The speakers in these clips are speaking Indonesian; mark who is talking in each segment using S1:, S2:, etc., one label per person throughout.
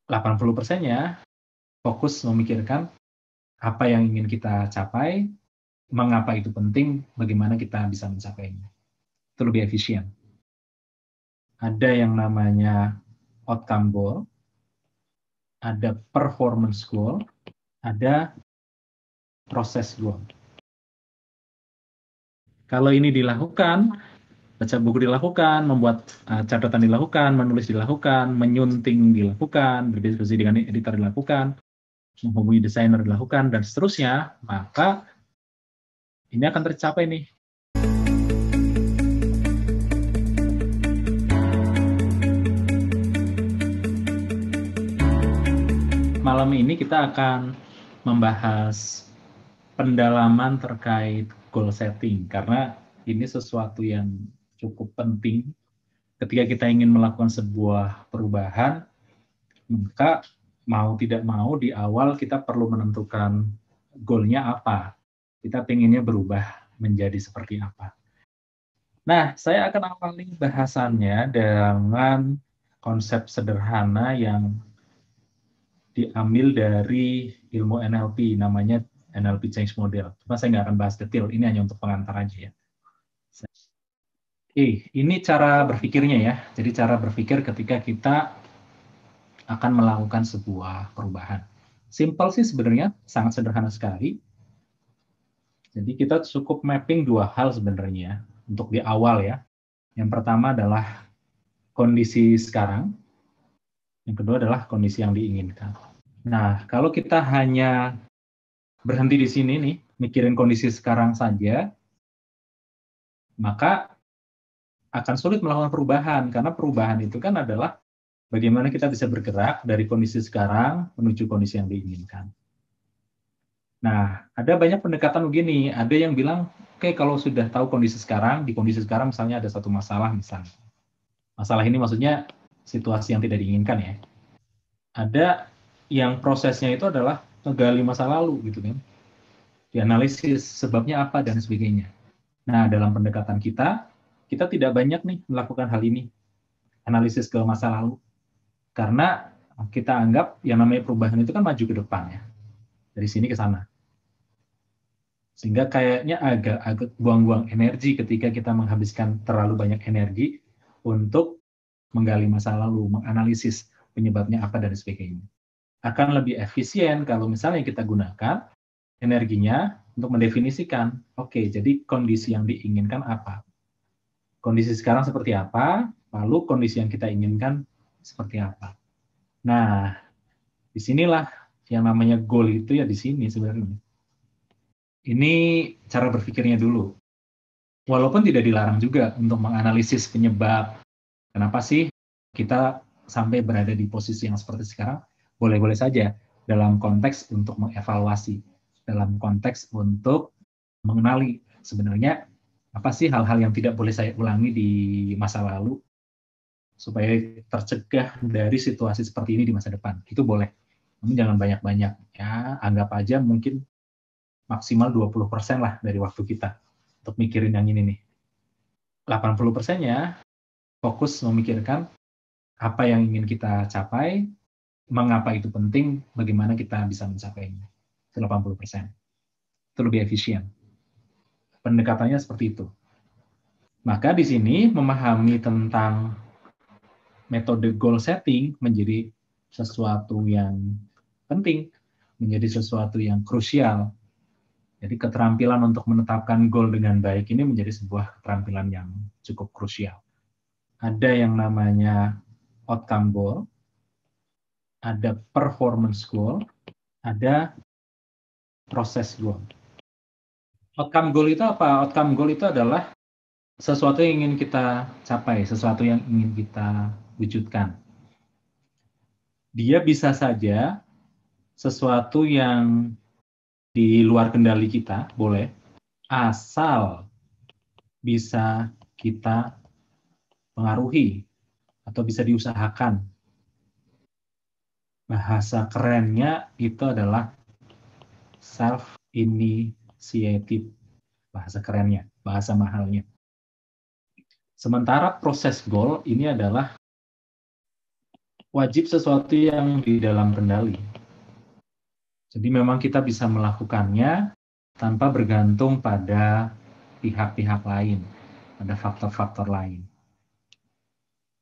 S1: 80%-nya fokus memikirkan apa yang ingin kita capai, mengapa itu penting, bagaimana kita bisa mencapainya. Itu lebih efisien. Ada yang namanya outcome goal, ada performance goal, ada proses goal. Kalau ini dilakukan, baca buku dilakukan, membuat catatan dilakukan, menulis dilakukan, menyunting dilakukan, berdiskusi dengan editor dilakukan, menghubungi desainer dilakukan, dan seterusnya, maka ini akan tercapai nih. Malam ini kita akan membahas pendalaman terkait goal setting, karena ini sesuatu yang cukup penting ketika kita ingin melakukan sebuah perubahan, maka mau tidak mau di awal kita perlu menentukan goalnya apa. Kita pengennya berubah menjadi seperti apa. Nah, saya akan awali bahasannya dengan konsep sederhana yang diambil dari ilmu NLP, namanya NLP Change Model. Cuma saya nggak akan bahas detail, ini hanya untuk pengantar aja ya. Ini cara berpikirnya ya. Jadi cara berpikir ketika kita akan melakukan sebuah perubahan. Simple sih sebenarnya, sangat sederhana sekali. Jadi kita cukup mapping dua hal sebenarnya untuk di awal ya. Yang pertama adalah kondisi sekarang, yang kedua adalah kondisi yang diinginkan. Nah, kalau kita hanya berhenti di sini nih, mikirin kondisi sekarang saja, maka akan sulit melakukan perubahan, karena perubahan itu kan adalah bagaimana kita bisa bergerak dari kondisi sekarang menuju kondisi yang diinginkan. Nah, ada banyak pendekatan begini. Ada yang bilang, oke, kalau sudah tahu kondisi sekarang, di kondisi sekarang misalnya ada satu masalah misalnya. Masalah ini maksudnya situasi yang tidak diinginkan ya. Ada yang prosesnya itu adalah menggali masa lalu gitu kan. Dianalisis sebabnya apa dan sebagainya. Nah, dalam pendekatan kita tidak banyak nih melakukan hal ini. Analisis ke masa lalu. Karena kita anggap yang namanya perubahan itu kan maju ke depan ya. Dari sini ke sana. Sehingga kayaknya agak buang-buang energi ketika kita menghabiskan terlalu banyak energi untuk menggali masa lalu, menganalisis penyebabnya apa dan sebagainya. Akan lebih efisien kalau misalnya kita gunakan energinya untuk mendefinisikan, oke, jadi kondisi yang diinginkan apa? Kondisi sekarang seperti apa? Lalu kondisi yang kita inginkan seperti apa? Nah, disinilah yang namanya goal itu ya di sini sebenarnya. Ini cara berpikirnya dulu. Walaupun tidak dilarang juga untuk menganalisis penyebab kenapa sih kita sampai berada di posisi yang seperti sekarang, boleh-boleh saja dalam konteks untuk mengevaluasi, dalam konteks untuk mengenali sebenarnya apa sih hal-hal yang tidak boleh saya ulangi di masa lalu supaya tercegah dari situasi seperti ini di masa depan. Itu boleh. Namun jangan banyak-banyak. Ya, anggap aja mungkin maksimal 20% lah dari waktu kita untuk mikirin yang ini nih. 80%-nya fokus memikirkan apa yang ingin kita capai, mengapa itu penting, bagaimana kita bisa mencapainya. Itu 80%. Itu lebih efisien. Pendekatannya seperti itu. Maka di sini memahami tentang metode goal setting menjadi sesuatu yang penting, menjadi sesuatu yang krusial. Jadi keterampilan untuk menetapkan goal dengan baik ini menjadi sebuah keterampilan yang cukup krusial. Ada yang namanya outcome goal, ada performance goal, ada proses goal. Outcome goal itu apa? Outcome goal itu adalah sesuatu yang ingin kita capai, sesuatu yang ingin kita wujudkan. Dia bisa saja sesuatu yang di luar kendali kita, boleh, asal bisa kita pengaruhi atau bisa diusahakan. Bahasa kerennya itu adalah self-initiative. Bahasa kerennya, bahasa mahalnya. Sementara proses goal ini adalah wajib sesuatu yang di dalam kendali. Jadi memang kita bisa melakukannya tanpa bergantung pada pihak-pihak lain, pada faktor-faktor lain.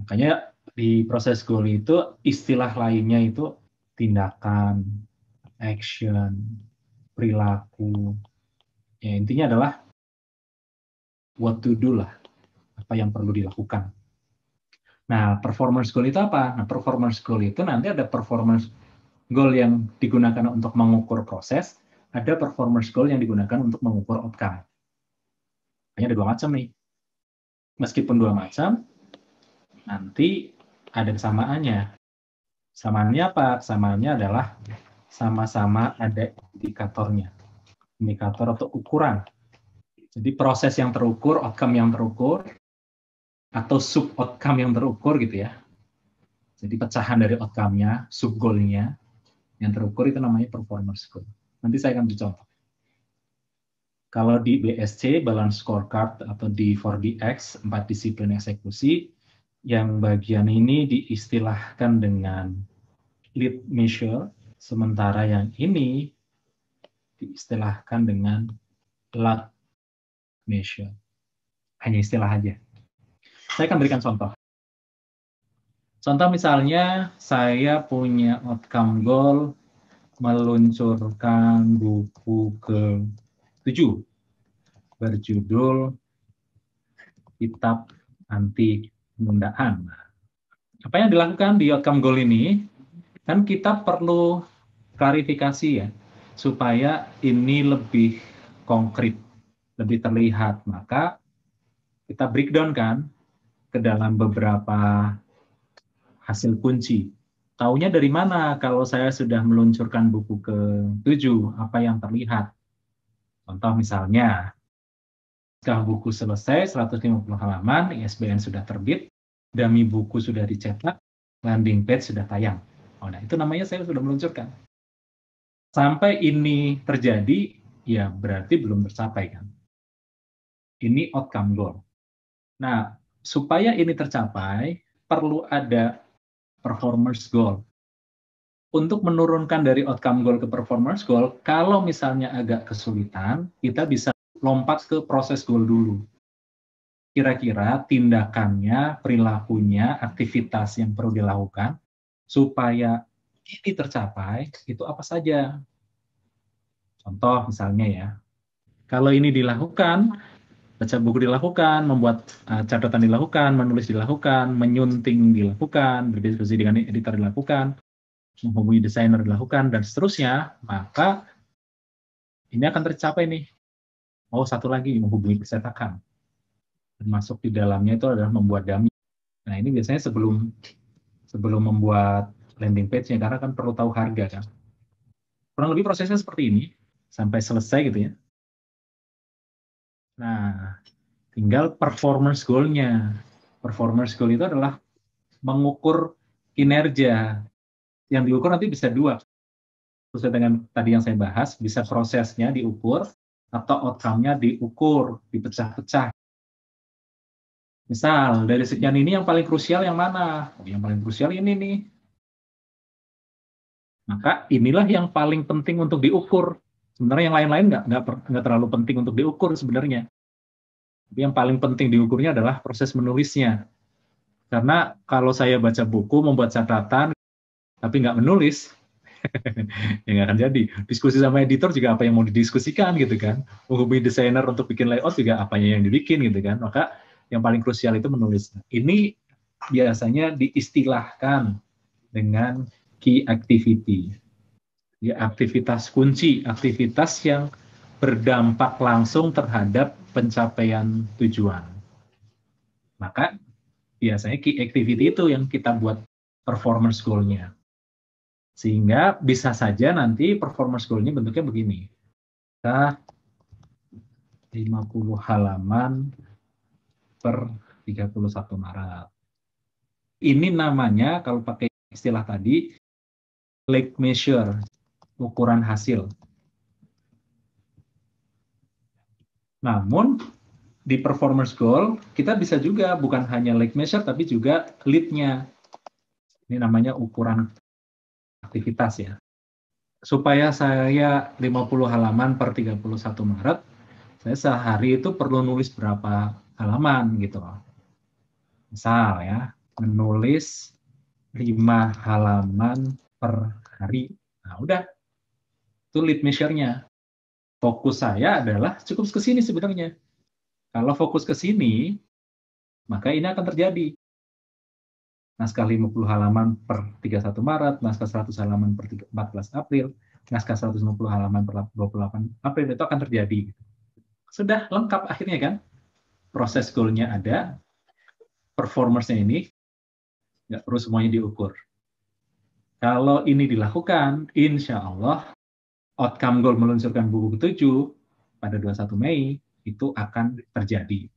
S1: Makanya di proses goal itu istilah lainnya itu tindakan, action, perilaku. Ya intinya adalah what to do lah, apa yang perlu dilakukan. Nah, performance goal itu apa? Nah, performance goal itu nanti ada performance goal yang digunakan untuk mengukur proses, ada performance goal yang digunakan untuk mengukur outcome. Hanya ada dua macam nih. Meskipun dua macam, nanti ada kesamaannya. Samaannya apa? Samaannya adalah sama-sama ada indikatornya. Indikator atau ukuran. Jadi proses yang terukur, outcome yang terukur, atau sub outcome yang terukur gitu ya. Jadi pecahan dari outcome-nya, sub goal-nya, yang terukur itu namanya performance goal. Nanti saya akan beri contoh. Kalau di BSC, Balance Scorecard, atau di 4DX, 4 disiplin eksekusi, yang bagian ini diistilahkan dengan lead measure, sementara yang ini diistilahkan dengan lag measure. Hanya istilah aja. Saya akan berikan contoh. Contoh misalnya, saya punya outcome goal meluncurkan buku ke-7 berjudul Kitab Anti Penundaan. Apa yang dilakukan di outcome goal ini? Kan kita perlu klarifikasi ya, supaya ini lebih konkret, lebih terlihat. Maka kita breakdown kan ke dalam beberapa hasil kunci. Taunya dari mana kalau saya sudah meluncurkan buku ke-7, apa yang terlihat? Contoh misalnya, setelah buku selesai, 150 halaman, ISBN sudah terbit, dummy buku sudah dicetak, landing page sudah tayang. Oh, nah, itu namanya saya sudah meluncurkan. Sampai ini terjadi, ya berarti belum tercapai kan. Ini outcome goal. Nah, supaya ini tercapai, perlu ada performance goal. Untuk menurunkan dari outcome goal ke performance goal, kalau misalnya agak kesulitan, kita bisa lompat ke proses goal dulu. Kira-kira tindakannya, perilakunya, aktivitas yang perlu dilakukan supaya ini tercapai, itu apa saja? Contoh misalnya ya, kalau ini dilakukan, baca buku dilakukan, membuat catatan dilakukan, menulis dilakukan, menyunting dilakukan, berdiskusi dengan editor dilakukan, menghubungi desainer dilakukan, dan seterusnya, maka ini akan tercapai nih. Oh, satu lagi, menghubungi percetakan. Termasuk di dalamnya itu adalah membuat dummy. Nah, ini biasanya sebelum membuat landing page-nya, karena kan perlu tahu harga kan. Kurang lebih prosesnya seperti ini, sampai selesai gitu ya. Nah, tinggal performance goal-nya. Performance goal itu adalah mengukur kinerja. Yang diukur nanti bisa dua. Sesuai dengan tadi yang saya bahas, bisa prosesnya diukur, atau outcome-nya diukur, dipecah-pecah. Misal, dari sekian ini yang paling krusial yang mana? Oh, yang paling krusial ini nih. Maka inilah yang paling penting untuk diukur. Sebenarnya yang lain-lain nggak terlalu penting untuk diukur sebenarnya. Tapi yang paling penting diukurnya adalah proses menulisnya. Karena kalau saya baca buku, membuat catatan, tapi nggak menulis, ya nggak akan jadi. Diskusi sama editor juga apa yang mau didiskusikan gitu kan. Menghubungi desainer untuk bikin layout juga apanya yang dibikin gitu kan. Maka yang paling krusial itu menulis. Ini biasanya diistilahkan dengan key activity. Ya, aktivitas kunci, aktivitas yang berdampak langsung terhadap pencapaian tujuan. Maka biasanya key activity itu yang kita buat performance goal-nya. Sehingga bisa saja nanti performance goal-nya bentuknya begini. Kita 50 halaman per 31 Maret. Ini namanya, kalau pakai istilah tadi, lag measure, ukuran hasil. Namun, di performance goal, kita bisa juga bukan hanya lag measure, tapi juga lead-nya. Ini namanya ukuran aktivitas ya. Supaya saya 50 halaman per 31 Maret, saya sehari itu perlu nulis berapa halaman gitu. Misal ya, menulis 5 halaman per hari. Nah, udah, itu lead measure-nya. Fokus saya adalah cukup ke sini sebenarnya. Kalau fokus ke sini, maka ini akan terjadi. Naskah 50 halaman per 31 Maret, naskah 100 halaman per 14 April, naskah 150 halaman per 28 April, itu akan terjadi. Sudah lengkap akhirnya kan? Proses goal-nya ada, performance-nya ini, nggak perlu semuanya diukur. Kalau ini dilakukan, insya Allah outcome goal meluncurkan buku ke-7 pada 21 Mei itu akan terjadi.